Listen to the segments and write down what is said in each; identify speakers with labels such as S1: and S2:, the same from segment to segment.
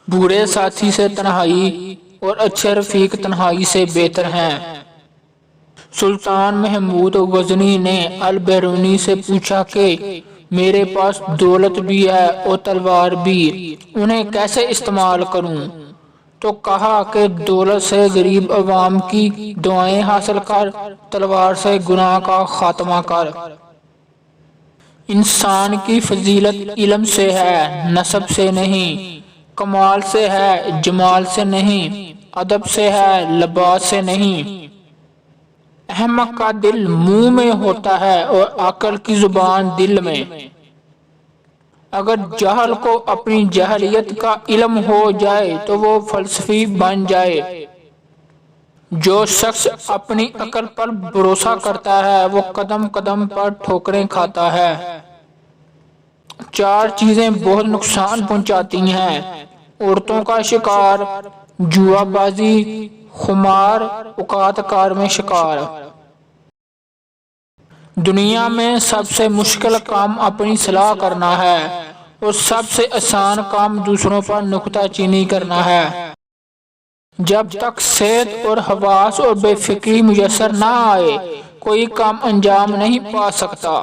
S1: برے ساتھی سے تنہائی اور اچھے رفیق تنہائی سے بہتر ہیں۔ سلطان محمود غزنی نے البیرونی سے پوچھا کہ میرے پاس دولت بھی ہے اور تلوار بھی، انہیں کیسے استعمال کروں؟ تو کہا کہ دولت سے غریب عوام کی دعائیں حاصل کر، تلوار سے گناہ کا خاتمہ کر۔ انسان کی فضیلت علم سے ہے، نسب سے نہیں، کمال سے ہے، جمال سے نہیں، ادب سے ہے، لباس سے نہیں۔ احمق کا دل منہ میں ہوتا ہے اور عقل کی زبان دل میں۔ اگر جاہل کو اپنی جاہلیت کا علم ہو جائے تو وہ فلسفی بن جائے۔ جو شخص اپنی عقل پر بھروسہ کرتا ہے وہ قدم قدم پر ٹھوکریں کھاتا ہے۔ 4 چیزیں بہت نقصان پہنچاتی ہیں: عورتوں کا شکار، جوا بازی، خمار، اوقات کار میں شکار۔ دنیا میں سب سے مشکل کام اپنی اصلاح کرنا ہے اور سب سے آسان کام دوسروں پر نکتہ چینی کرنا ہے۔ جب تک صحت اور حواس اور بے فکری میسر نہ آئے کوئی کام انجام نہیں پا سکتا۔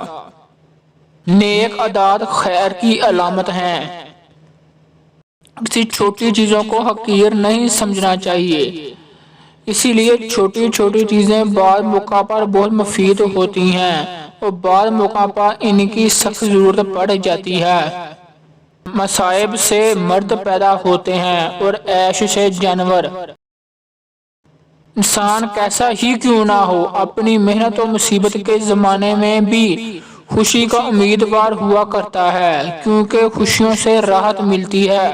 S1: نیک عادات خیر کی علامت ہیں۔ کسی چھوٹی چیزوں کو حقیر نہیں سمجھنا چاہیے، اسی لیے چھوٹی چھوٹی چیزیں بعض موقع پر بہت مفید ہوتی ہیں اور بعض موقع پر ان کی سخت ضرورت پڑ جاتی ہے۔ مصائب سے مرد پیدا ہوتے ہیں اور عیش سے جانور۔ انسان کیسا ہی کیوں نہ ہو، اپنی محنت و مصیبت کے زمانے میں بھی خوشی کا امیدوار ہوا کرتا ہے، کیونکہ خوشیوں سے راحت ملتی ہے۔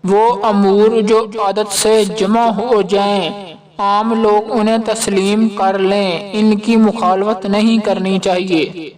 S1: وہ امور جو عادت سے جمع ہو جائیں، عام لوگ انہیں تسلیم کر لیں، ان کی مخالفت نہیں کرنی چاہیے۔